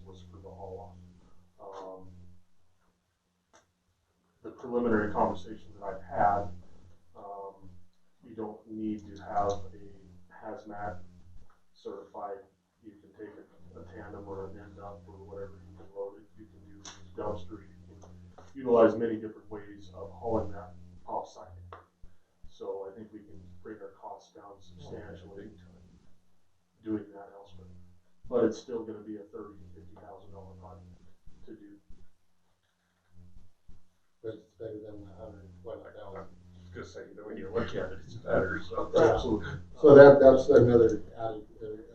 was for the haul off. The preliminary conversations that I've had, you don't need to have a hazmat certified. You can take a tandem or an end up or whatever, you can load it. You can use dumpsters. You can utilize many different ways of hauling that off-site. So I think we can bring our costs down substantially doing that elsewhere. But it's still going to be a $30,000 to $50,000 project to do. But it's better than the $120,000. I was gonna say, when you look at it, it's better. So Absolutely. So that's another added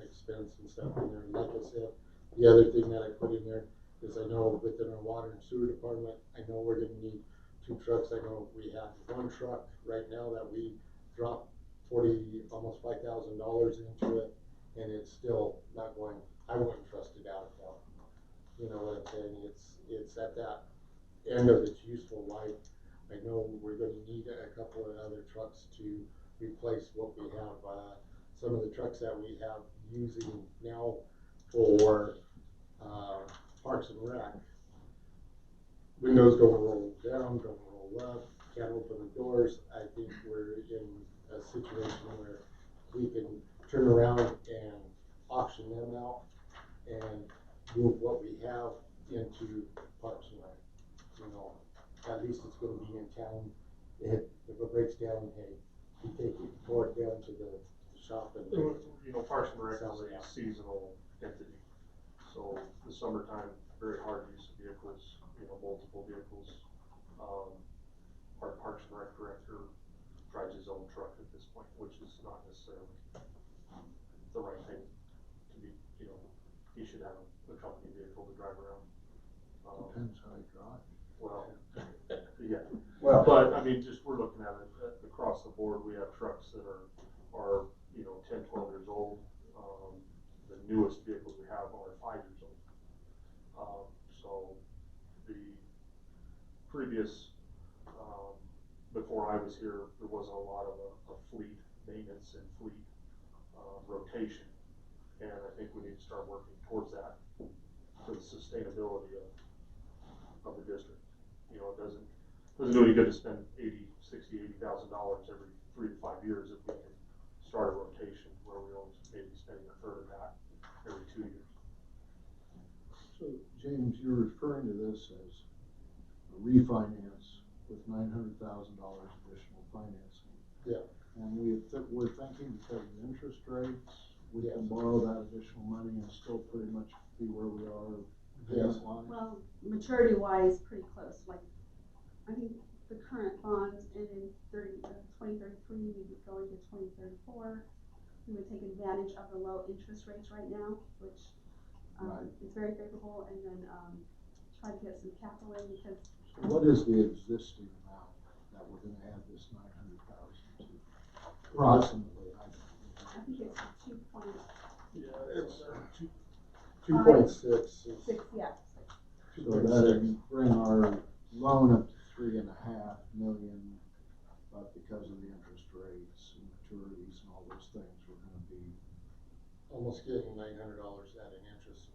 expense and stuff in there. And like I said, the other thing that I put in there is I know within our water and sewer department, I know we're going to need 2 trucks. I know we have 1 truck right now that we dropped almost $5,000 into it, and it's still not going. I wouldn't trust it out of hell. You know what I'm saying? It's at that end of its useful life. I know we're going to need a couple of other trucks to replace what we have. Some of the trucks that we have using now for Parks and Rec, windows don't roll down, don't roll up, can't open the doors. I think we're in a situation where we can turn around and auction them out and move what we have into Parks and Rec. You know, at least it's going to be in town. If it breaks down, hey, we take it, pour it down to the shop. And you know, Parks and Rec is a seasonal entity. So the summertime, very hard use of vehicles, you know, multiple vehicles. Our Parks and Rec director drives his own truck at this point, which is not necessarily the right thing to be, you know, he should have a company vehicle to drive around. Depends how you drive. Well, yeah. Well, But I mean, just we're looking at it across the board. We have trucks that are you know 10, 12 years old. The newest vehicles we have are 5 years old. So the previous before I was here, there wasn't a lot of a fleet maintenance and fleet rotation, and I think we need to start working towards that for the sustainability of the district. You know, it doesn't do any good to spend $80,000 every 3 to 5 years if we can start a rotation where we only maybe spending a third of that every 2 years. So James, you're referring to this as a refinance with $900,000 additional financing. yeah. And we're thinking because of interest rates, we can borrow that additional money and still pretty much be where we are. Yes. Well, maturity wise, pretty close. Like, I think the current bonds end in 2033, we'd be going to 2034. We would take advantage of the low interest rates right now, which is very favorable, and then try to get some capital in because. So what is the existing amount that we're going to add this $900,000 to? Approximately, I think it's 2 point. Yeah, it's 2.6. 6, yeah. so that'd bring our loan up to $3.5 million, but because of the interest rates and maturities and all those things, we're going to be Almost getting $900 adding interest,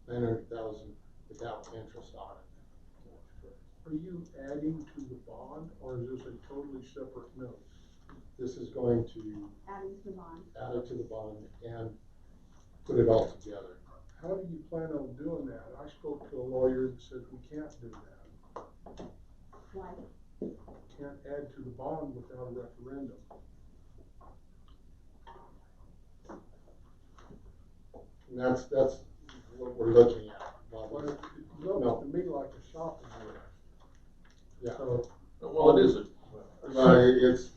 900,000 without interest on it. Are you adding to the bond, or is this a totally separate note? This is going to Adding to the bond. add it to the bond and put it all together. How do you plan on doing that? I spoke to a lawyer that said we can't do that. Why? Can't add to the bond without a referendum. And that's what we're looking at, Bob. But it looks to me like a shopping list. Yeah. So, well, it is a It's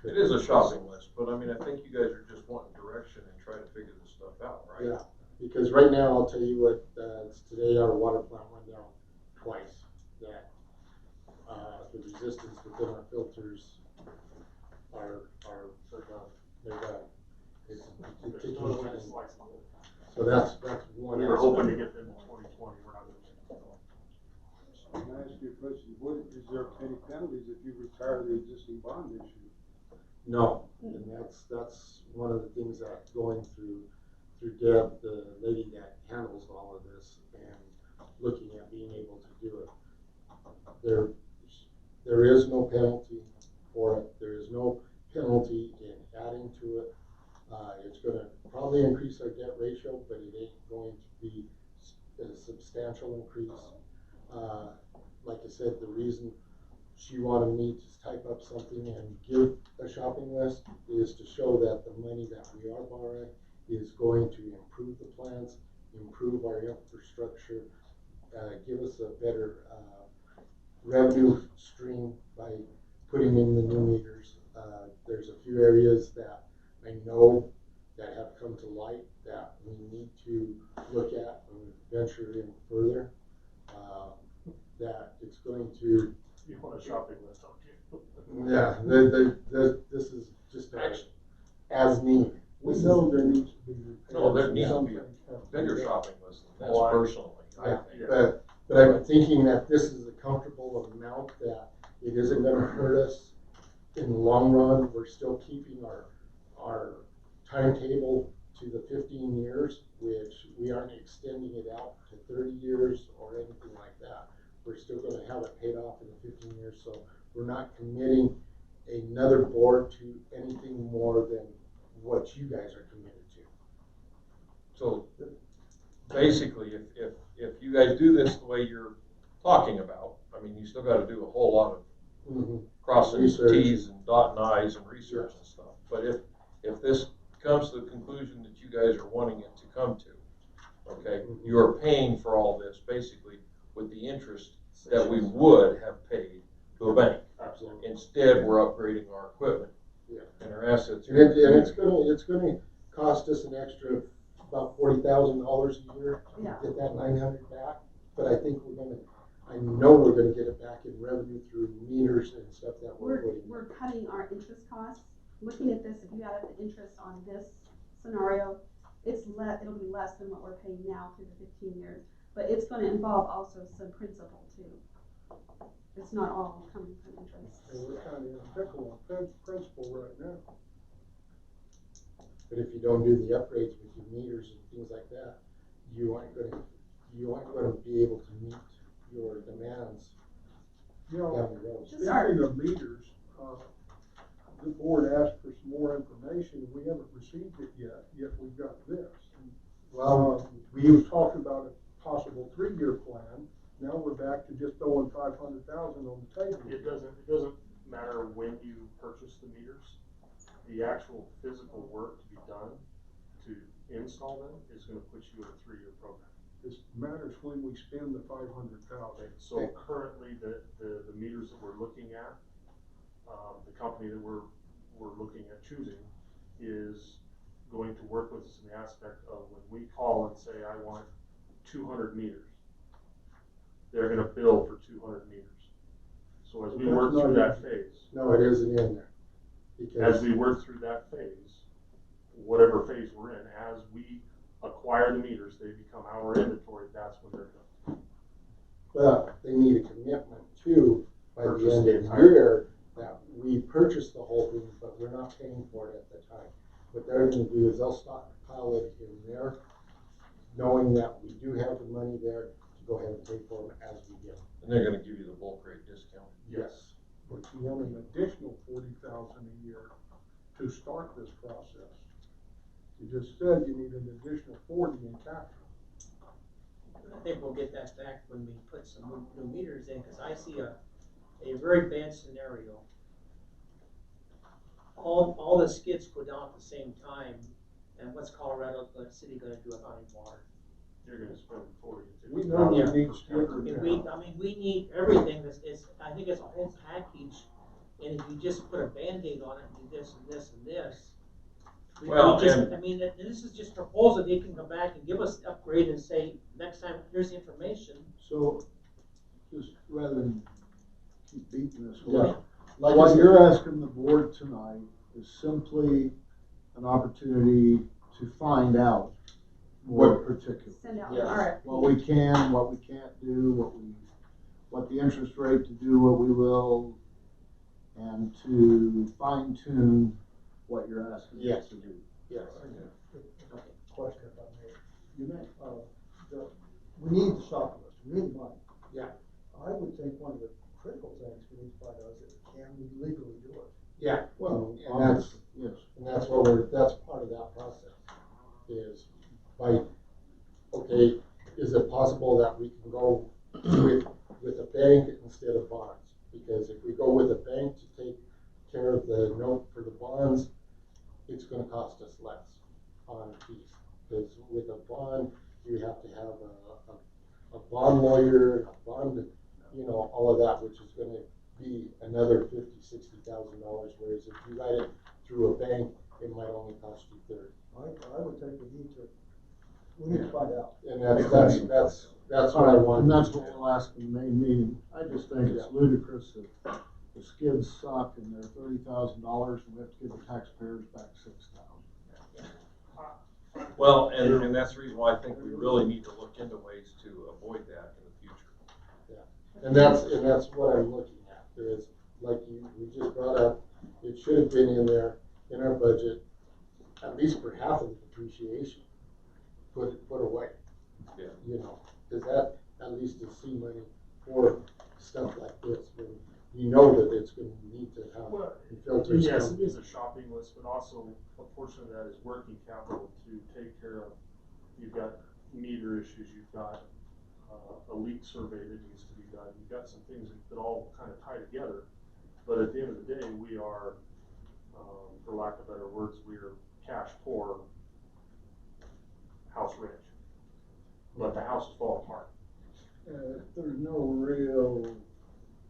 it is a shopping list, but I mean, I think you guys are just wanting direction and trying to figure this stuff out, right? yeah, because right now, I'll tell you what, today our water plant went down twice. That the resistance within our filters are they're done. It's taking time. So that's one. We were hoping to get them in 2020. We're not going to. Can I ask you a question? Is there any penalties if you retire the existing bond issue? No, and that's one of the things that going through Deb, the lady that handles all of this and looking at being able to do it. There is no penalty for it. There is no penalty in adding to it. It's gonna probably increase our debt ratio, but it ain't going to be a substantial increase. Like I said, the reason she wanted me to type up something and give a shopping list is to show that the money that we are borrowing is going to improve the plants, improve our infrastructure, give us a better revenue stream by putting in the new meters. There's a few areas that I know that have come to light that we need to look at and venture in further. That it's going to. You want a shopping list, don't you? Yeah, this is just as need. We know there needs to be repairs. No, there needs to be a Something has to bigger be done. shopping list than this Oh, personally, I Yeah, think. but I'm thinking that this is a comfortable amount that it isn't gonna hurt us in the long run. We're still keeping our timetable to the 15 years, which we aren't extending it out to 30 years or anything like that. We're still gonna have it paid off in the 15 years, so we're not committing another board to anything more than what you guys are committed to. So basically, if you guys do this the way you're talking about, I mean, you still gotta do a whole lot of crossing Research. T's and dotting I's and research and stuff. But if this comes to the conclusion that you guys are wanting it to come to, okay, you are paying for all this basically with the interest that we would have paid to a bank. Absolutely. Instead, we're upgrading our equipment Yeah. and our assets. And it's gonna cost us an extra about $40,000 a year to Yeah. get that 900 back. But I think I know we're gonna get it back in revenue through meters and stuff that we're putting. We're cutting our interest costs. Looking at this, if you add up the interest on this scenario, it'll be less than what we're paying now through the 15 years. But it's gonna involve also some principal too. It's not all coming from interest. And we're kind of in a pickle on principle right now. But if you don't do the upgrades with your meters and things like that, you aren't gonna be able to meet your demands You know, down the road. Just our- speaking of meters, the board asked for some more information, and we haven't received it yet we've got this. Well, We've talked about a possible 3-year plan, now we're back to just throwing 500,000 on the table. It doesn't matter when you purchase the meters. The actual physical work to be done to install them is gonna put you in a 3-year program. It matters when we spend the 500,000. So currently, the meters that we're looking at, the company that we're looking at choosing is going to work with us in the aspect of when we call and say, I want 200 meters, they're gonna bill for 200 meters. So as we work through that phase, no, it isn't in there. Because as we work through that phase, whatever phase we're in, as we acquire the meters, they become our inventory, that's when they're done. But they need a commitment too, by the Purchase end the of the entire- year, that we purchased the whole thing, but we're not paying for it at the time. What they're gonna do is they'll stockpile it in there, knowing that we do have the money there to go ahead and pay for them as we get them. And they're gonna give you the bulk rate discount. Yes. But you want an additional 40,000 a year to start this process. You just said you need an additional 40 in capital. I think we'll get that back when we put some new meters in, because I see a very bad scenario. All the skids go down at the same time, and what's Colorado City gonna do about any water? You're gonna spend 40 to 50. We know we Yeah. need skid I mean, repair. we need everything, I think it's a whole package, and if you just put a Band-Aid on it, and do this and this and this. Well, I mean, this is just proposal, they can come back and give us the upgrade and say, next time, here's the information. So, just rather than keep beating this Yeah. horse, Like I what said- you're asking the board tonight is simply an opportunity to find out what particular. Send out an Yes. RFP. What we can, what we can't do, what the interest rate to do, what we will, and to fine tune what you're asking us Yes. to do. Yes. Question if I may. You may. we need the shopping list, we need the money. Yeah. I would think one of the critical things we need to find out is, can we legally do it? Yeah, Well, and that's, yes. and that's what that's part of that process, is by, okay, is it possible that we can go with a bank instead of bonds? Because if we go with a bank to take care of the note for the bonds, it's gonna cost us less on fees. Because with a bond, you have to have a bond lawyer, a bond, you know, all of that, which is gonna be another $50,000-$60,000, whereas if you write it through a bank, it might only cost you $30,000. I would think we need to find out. And that's what I want. And that's what we'll ask in the main meeting. I just think it's Yeah. ludicrous that the skids suck and they're $30,000 and we have to give the taxpayers back $6,000. Well, and that's the reason why I think we really need to look into ways to avoid that in the future. And that's what I'm looking at, is, like we just brought up, it should have been in there, in our budget, at least for half of the depreciation, put away. Yeah. You know, cause that at least is seed money for stuff like this, when you know that it's gonna need to have Well, filters. yes, come. it is a shopping list, but also a portion of that is working capital to take care of. You've got meter issues, you've got a leak survey that needs to be done. You've got some things that all kind of tie together. But at the end of the day, we are, for lack of better words, we are cash poor, house rich. But the house is falling apart. If there's no real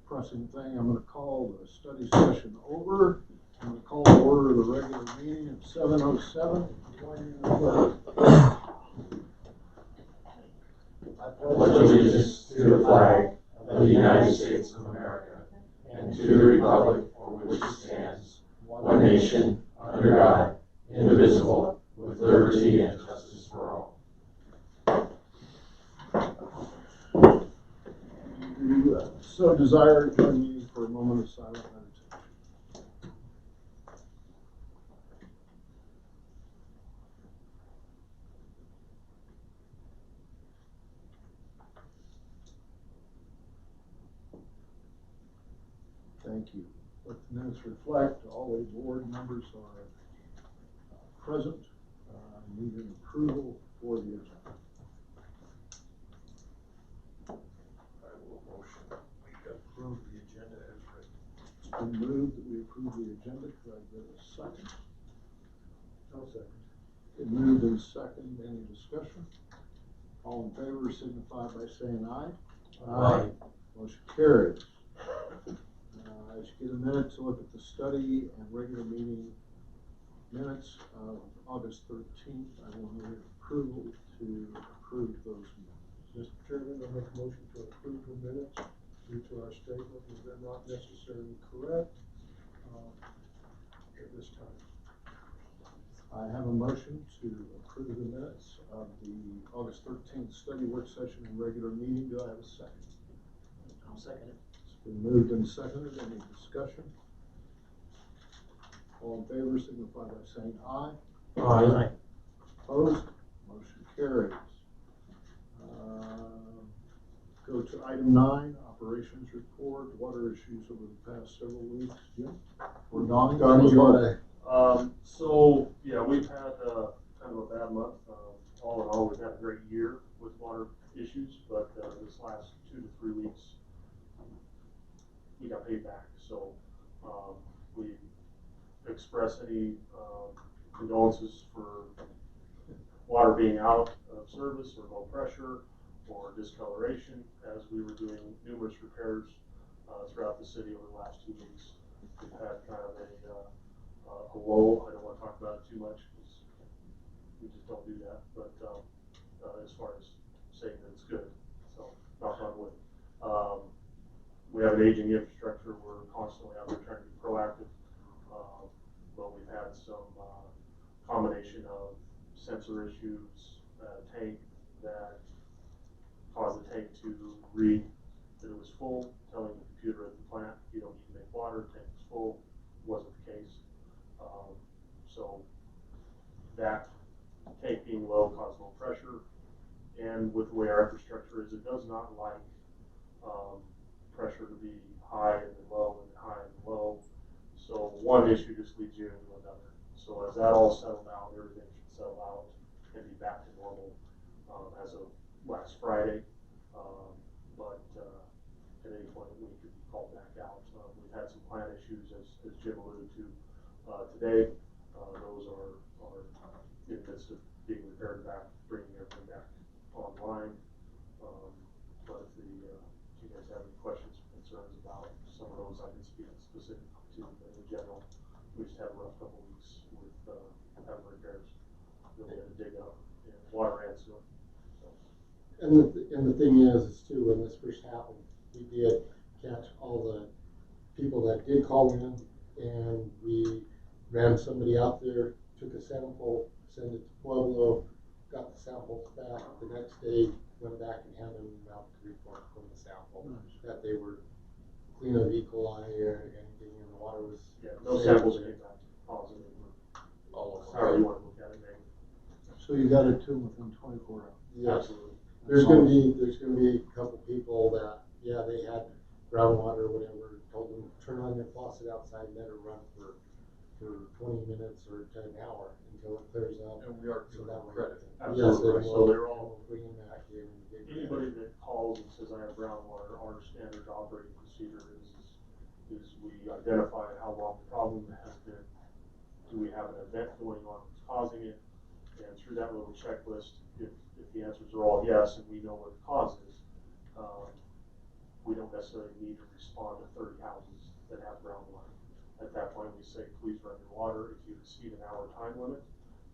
pressing thing, I'm gonna call the study session over. I'm gonna call to order the regular meeting at 7:07. Join me in the pledge. I pledge allegiance to the flag of the United States of America and to the republic for which it stands, one nation, under God, indivisible, with liberty and justice for all. You so desire, join me for a moment of silent meditation. Thank you. Let the minutes reflect, all the board members are present. Need an approval for the agenda. I will motion, we approve the agenda as written. It's been moved that we approve the agenda. Could I get a second? No second. It moved in second. Any discussion? All in favor signify by saying aye. Aye. Motion carries. As you get a minute to look at the study and regular meeting minutes of August 13th, I will need approval to approve those minutes. Mr. Chairman, I make a motion to approve the minutes due to our statement that they're not necessarily correct at this time. I have a motion to approve the minutes of the August 13th study work session and regular meeting. Do I have a second? I'll second it. It's been moved and seconded. Any discussion? All in favor signify by saying aye. Aye. Opposed? Motion carries. Go to item 9, operations report, water issues over the past several weeks. Jim? Or Donnie? Donnie, you wanna? So, yeah, we've had kind of a bad month. All in all, we've had a great year with water issues, but this last 2 to 3 weeks, we got paid back. So we express any condolences for water being out of service or low pressure or discoloration, as we were doing numerous repairs throughout the city over the last 2 weeks. We've had kind of a lull. I don't want to talk about it too much because we just don't do that. But as far as saying that it's good, so knock on wood. We have an aging infrastructure. We're constantly out there trying to be proactive. But we've had some combination of sensor issues, tank that caused the tank to read that it was full, telling the computer at the plant, you don't need to make water, tank is full. Wasn't the case. So that tank being low caused low pressure, and with the way our infrastructure is, it does not like pressure to be high and then low and high and low. So one issue just leads you into another. So as that all settled out, everything should settle out and be back to normal as of last Friday. But at any point we could be called back out. We've had some plant issues, as Jim alluded to today. Those are in the midst of being repaired back, bringing everything back online. But if you guys have any questions or concerns about some of those, I can speak specific to. In general, we just had a rough couple weeks with having repairs that we had to dig up and water and sewer. And the thing is too, when this first happened, we did catch all the people that did call in, and we ran somebody out there, took a sample, sent it to Pueblo, got the samples back. The next day, went back and handed them out to report from the sample that they were clean of E. coli or anything, and the water was. Yeah, those samples came back positive. However you want to look at it, maybe. So you got it too within 24 hours? Yes. Absolutely. There's gonna be a couple people that, yeah, they had groundwater or whatever, told them, turn on your faucet outside, let it run for 20 minutes or to an hour until it clears up. And we are So giving that them way. credit. Yes, Absolutely. So they're all, bring them back in and get anybody that calls and says I have groundwater, our standard operating procedure is we identify how long the problem has been. Do we have an event going on that's causing it? And through that little checklist, if the answers are all yes and we know what the cause is, we don't necessarily need to respond to 30 houses that have groundwater. At that point, we say, please run your water. If you exceed an hour time limit,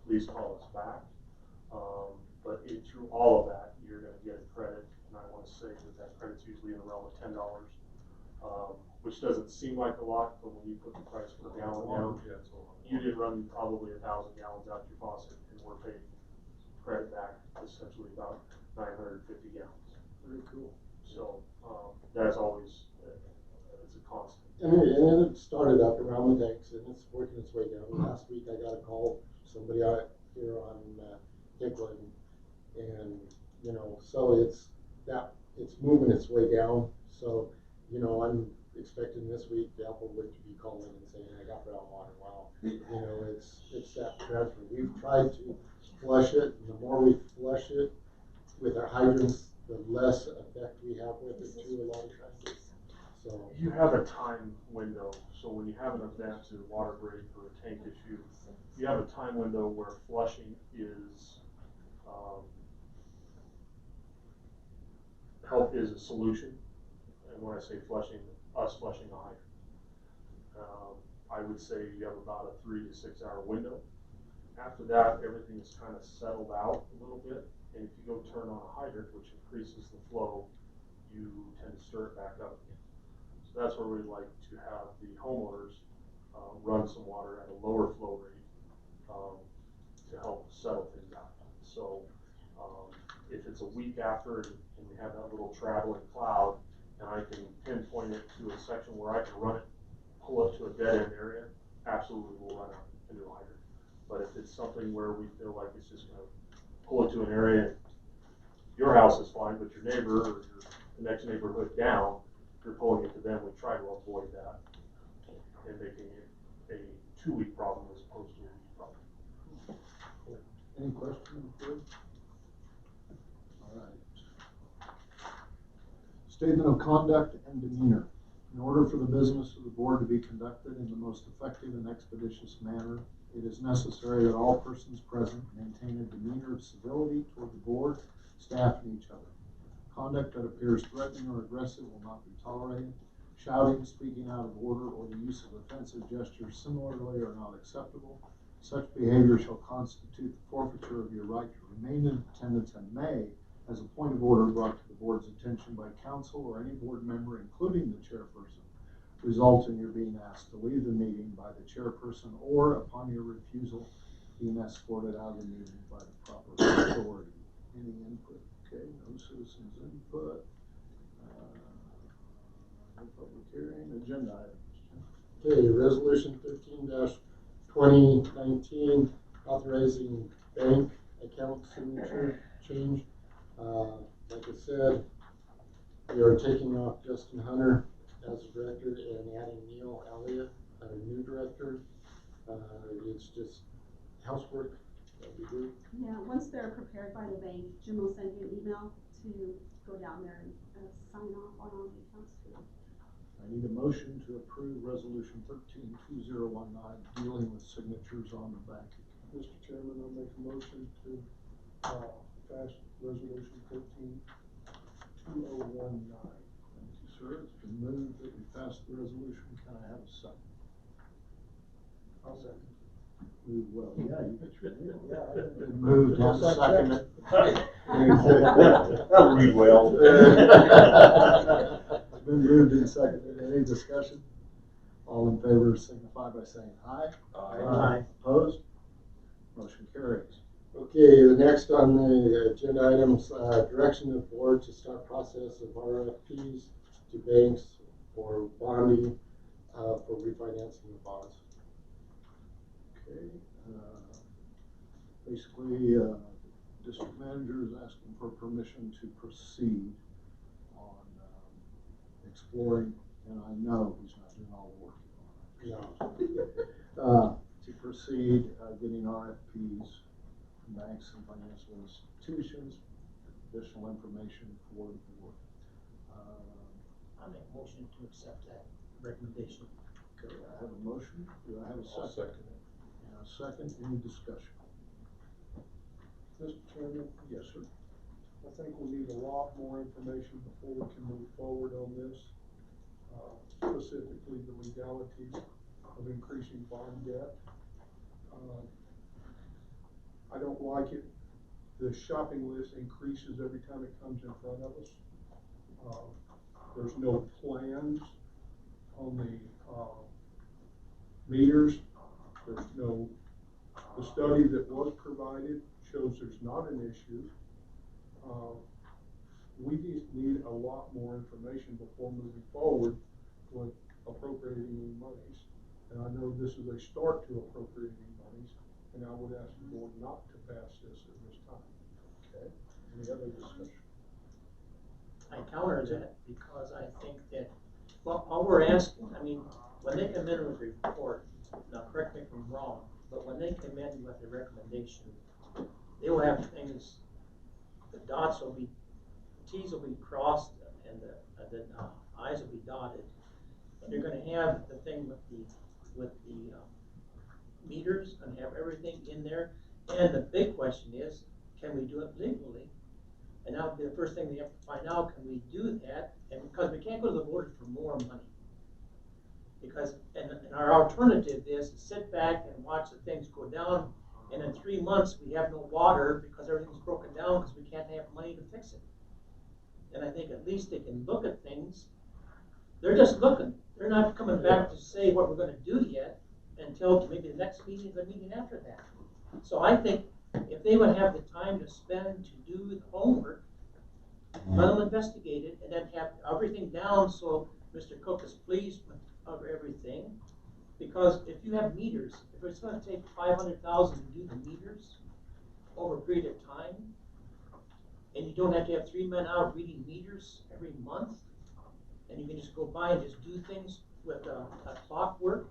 please call us back. But through all of that, you're going to get a credit, and I want to say that credit's usually in the realm of $10, which doesn't seem like a lot, but when you put the price per gallon down, you did run probably 1,000 gallons out your faucet, and we're paying credit back essentially about 950 gallons. Very cool. So that's always it's a constant. And it started up around the tanks, and it's working its way down. Last week I got a call, somebody out here on Hicklin, and so it's moving its way down. So I'm expecting this week the Applewood to be calling and saying I got groundwater. Wow, it's that transfer. We've tried to flush it, and the more we flush it with our hydrants, the less effect we have with it too a lot of times. So You have a time window, so when you have an event, a water break or a tank issue, you have a time window where flushing is help is a solution. And when I say flushing, us flushing a hydrant. I would say you have about a 3 to 6 hour window. After that, everything is kind of settled out a little bit. And if you go turn on a hydrant, which increases the flow, you tend to stir it back up again. So that's where we'd like to have the homeowners run some water at a lower flow rate to help settle things out. So if it's a week after and we have that little traveling cloud, and I can pinpoint it to a section where I can run it, pull it to a dead end area, absolutely we'll run out into a hydrant. But if it's something where we feel like it's just going to pull it to an area, your house is fine, but your neighbor or the next neighborhood down, you're pulling it to them, we try to avoid that and making it a 2-week problem as opposed to a week problem. Any questions? All right. Statement of conduct and demeanor. In order for the business of the board to be conducted in the most effective and expeditious manner, it is necessary that all persons present maintain a demeanor of civility toward the board, staff, and each other. Conduct that appears threatening or aggressive will not be tolerated. Shouting, speaking out of order, or the use of offensive gestures similarly are not acceptable. Such behavior shall constitute the forfeiture of your right to remain in attendance and may, as a point of order brought to the board's attention by council or any board member, including the chairperson, result in your being asked to leave the meeting by the chairperson or, upon your refusal, being escorted out of the meeting by the proper authority. Any input? Okay, no citizens input. No public hearing. Agenda items. okay, resolution 13-2019 authorizing bank account signature change Like I said, we are taking off Justin Hunter as a director and adding Neil Elliott, our new director. It's just housework that we do. Yeah, once they're prepared by the bank, Jim will send you an email to go down there and sign off on all the accounts too. I need a motion to approve resolution 13-2019, dealing with signatures on the bank. Mr. Chairman, I'll make a motion to, pass resolution 13-2019. Thank you, sir. It's been moved that we pass the resolution. Can I have a second? I'll second. Moved well. Yeah, you get your name. Yeah, I can- Been moved and seconded. That'll read well. It's been moved and seconded. Any discussion? All in favor signify by saying aye. Aye. Opposed? Motion carries. Okay, the next on the agenda items, direction of board to start process of RFPs to banks for bonding, for refinancing the bonds. Okay, basically, district manager is asking for permission to proceed on exploring, and I know he's not doing all the work. No. To proceed, getting RFPs from banks and financial institutions, additional information for the board. I make a motion to accept that recommendation. Okay, I have a motion. Do I have a I'll second? second it. And a second, any discussion? Mr. Chairman, Yes, sir. I think we need a lot more information before we can move forward on this. Specifically the legalities of increasing bond debt. I don't like it. The shopping list increases every time it comes in front of us. There's no plans on the meters. There's no, the study that was provided shows there's not an issue. We just need a lot more information before moving forward with appropriating any monies. And I know this is a start to appropriating monies, and I would ask the board not to pass this at this time. Okay, any other discussion? I counter that because I think that, well, all we're asking, I mean, when they come in with a report, now correct me if I'm wrong, but when they come in with a recommendation, they will have things, the dots will be, T's will be crossed and the I's will be dotted. And they're gonna have the thing with the meters and have everything in there. And the big question is, can we do it legally? And that'll be the first thing they have to find out, can we do that? And because we can't go to the voters for more money. Because, and our alternative is to sit back and watch the things go down, and in 3 months, we have no water because everything's broken down because we can't have money to fix it. And I think at least they can look at things. They're just looking. They're not coming back to say what we're gonna do yet until maybe the next meeting, the meeting after that. So I think if they would have the time to spend to do the homework, let them investigate it, and then have everything down so Mr. Cook is pleased with everything. Because if you have meters, if it's gonna take $500,000 to do the meters over a period of time, and you don't have to have 3 men out reading meters every month, and you can just go by and just do things with a clockwork.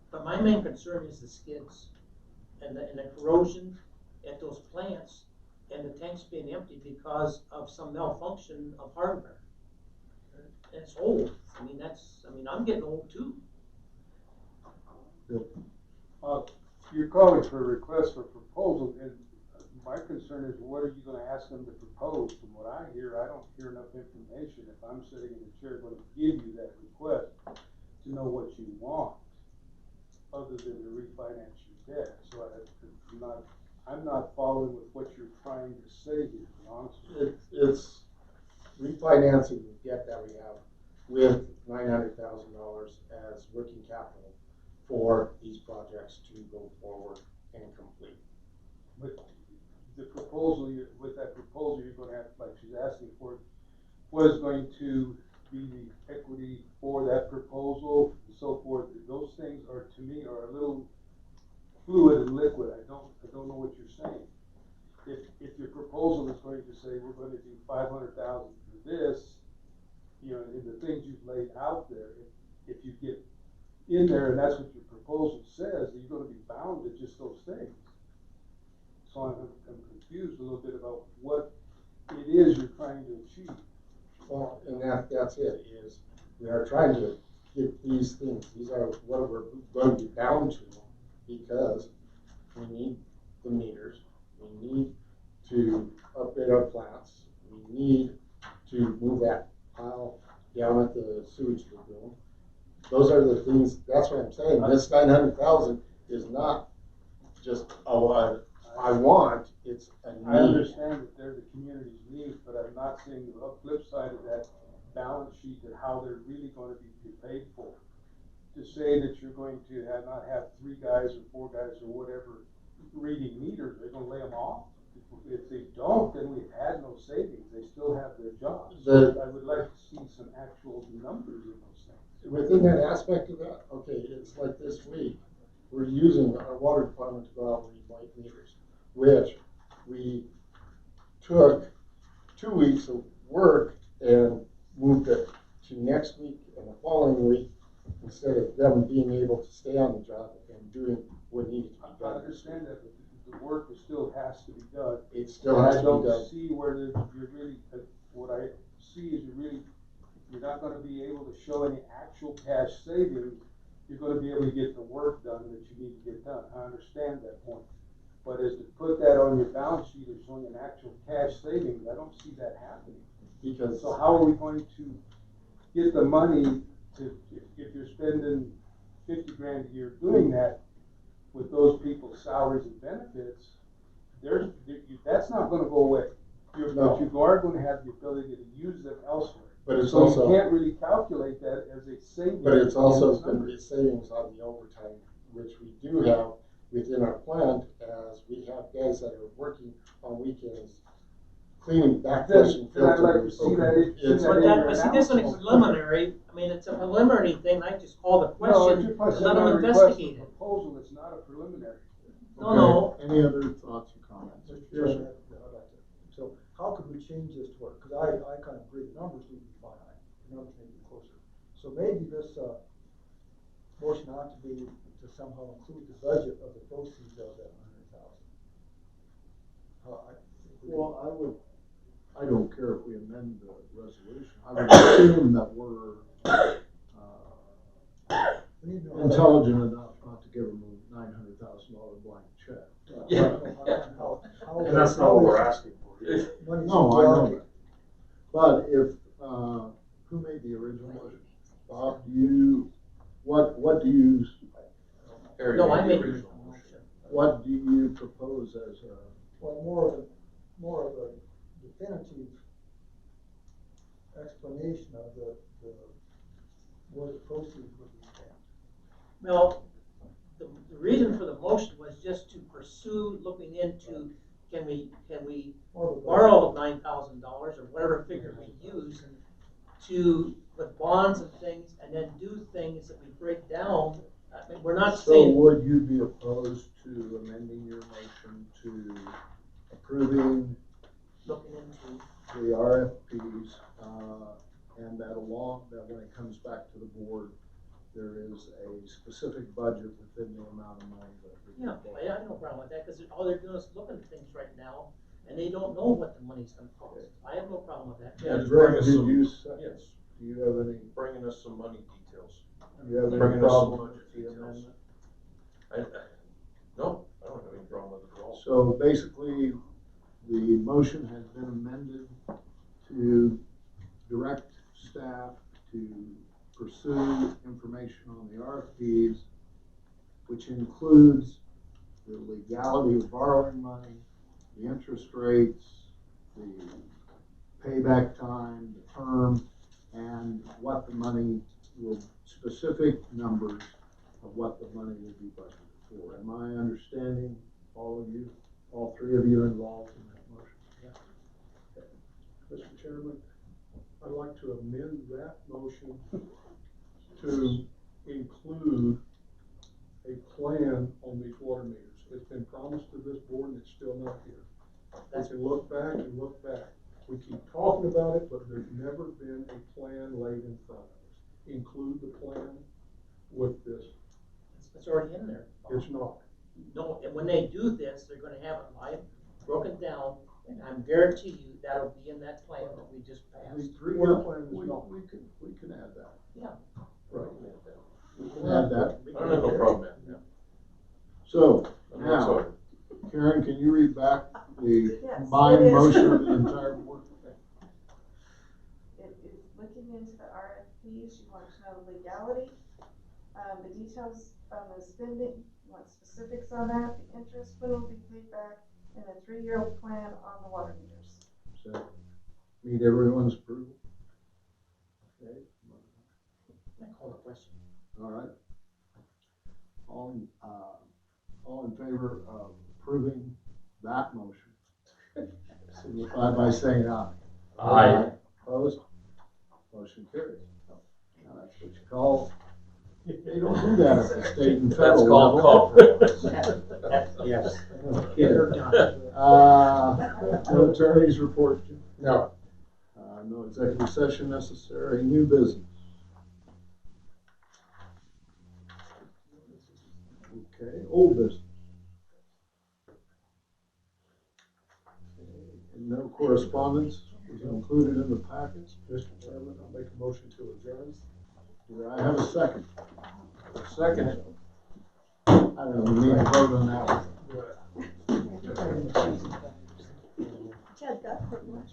But my main concern is the skids and the corrosion at those plants and the tanks being empty because of some malfunction of hardware. And it's old. I mean, I'm getting old too. You're calling for a request for proposal, and my concern is, what are you gonna ask them to propose? From what I hear, I don't hear enough information. If I'm sitting in the chair going to give you that request, to know what you want, other than to refinance your debt. So I'm not following with what you're trying to say here, to be honest with you. It's refinancing the debt that we have with $900,000 as working capital for these projects to go forward and complete. But the proposal, with that proposal, you're gonna have, like she's asking for, what is going to be the equity for that proposal and so forth. Those things are, to me, are a little fluid and liquid. I don't know what you're saying. If you're proposal that's going to say, we're gonna do 500,000 for this, you know, in the things you've laid out there, if you get in there and that's what your proposal says, you're gonna be bound to just those things. So I'm confused a little bit about what it is you're trying to achieve. Well, and that's it, is we are trying to get these things, these are what we're going to be bound to, because we need the meters, we need to upgrade our plants, we need to move that pile down at the sewage lagoon. Those are the things, that's what I'm saying, this 900,000 is not just, oh, I want, it's a need. I understand that they're the community's needs, but I'm not seeing the flip side of that balance sheet and how they're really gonna be paid for. To say that you're going to not have 3 guys or 4 guys or whatever reading meters, they're gonna lay them off. If they don't, then we've had no savings, they still have their jobs. So I would like to see some actual numbers in those things. Within that aspect of that, okay, it's like this week, we're using our water department to go out and read white meters, which we took 2 weeks of work and moved it to next week and the following week, instead of them being able to stay on the job and doing what needed to be done. I understand that, but the work still has to be done. It still has to be I done. don't see where you're really, what I see is you're not gonna be able to show any actual cash savings. You're gonna be able to get the work done that you need to get done. I understand that point. But as to put that on your balance sheet as showing an actual cash savings, I don't see that happening. Because So how are we going to get the money to, if you're spending 50 grand a year doing that with those people's salaries and benefits, that's not gonna go away. No. But you are gonna have the ability to use them elsewhere. But it's So also, you can't really calculate that as a savings. but it's also in going to be savings on the overtime, which we do have within our plant, as we have guys that are working on weekends, cleaning, backflushing Then I'd like to filters. see that It's- But that, but see, this one is preliminary, I mean, it's a preliminary thing, I just call the No, question, if and you're let them a request investigate for it. proposal, it's not a preliminary. No, Any other thoughts or comments? Mr. Chairman, I'd like to, so how could we change this to work? Because I kind of agree, the numbers need to be finite, the numbers need to be closer. So maybe this, motion ought to be to somehow include the budget of the proceeds of that 100,000. Well, I don't care if we amend the resolution. I would assume that we're, We need to know. intelligent enough not to give them a $900,000 blank check. Yeah. And that's not what we're asking for. Money's No, I know allocated. that. But if, who made the original motion? Bob, what do you, Harry no, I made made the the original motion. what do you propose as a? Well, more of a definitive explanation of where the proceeds would be spent. Well, the reason for the motion was just to pursue looking into, can we More of a- borrow $9,000 or whatever figure we use to, with bonds and things, and then do things that we break down. I mean, we're not So saying, would you be opposed to amending your motion to approving looking into, the RFPs, and that when it comes back to the board, there is a specific budget within the amount of money that we can yeah, borrow? I have no problem with that, because all they're doing is looking at things right now, and they don't know what the money's gonna cost. I have no problem with that. Yeah, just Greg, bring us did some, you yes, do you have any, bringing us some money details. do you have any Bringing us some problem budget with the details. amendment? No, I don't have any problem with it at all. So basically, the motion has been amended to direct staff to pursue information on the RFPs, which includes the legality of borrowing money, the interest rates, the payback time, the term, and what the money will, specific numbers of what the money will be budgeted for. Am I understanding all of you, all three of you involved in that motion? Mr. Chairman, I'd like to amend that motion to include a plan on these water meters. It's been promised to this board and it's still not here. That's We can look back and look back. We keep talking about it, but there's never been a plan laid in front of us. Include the plan with this. it's already in there. It's not. No, and when they do this, they're gonna have it live, broken down, and I'm guarantee you that'll be in that plan that we just The passed. three-year plan is We not. we can add that. Yeah. Right. We can add that. I don't have no problem, man, yeah. So, I'm now, sorry. Karen, can you read back the Yes, combined it is. motion of the entire board? It is looking into the RFPs, you want to know the legality, the details on the spending, you want specifics on that, the interest, when it will be paid back, and a 3-year plan on the water meters. So, meet everyone's approval? Okay, I call the question. all right. All in favor of approving that motion? Signify by saying aye. Aye. Opposed? Motion carries. Now, that's what you call, they don't do that at the state and federal That's called level. compromise. Yes. No attorney's report, Jim? No. No executive session necessary, new business. Okay, old business. And no correspondence was included in the packets. Mr. Chairman, I'll make a motion to adjourn. Do I have a second? Second. I don't even need to vote on that one. Chad, that's pretty much.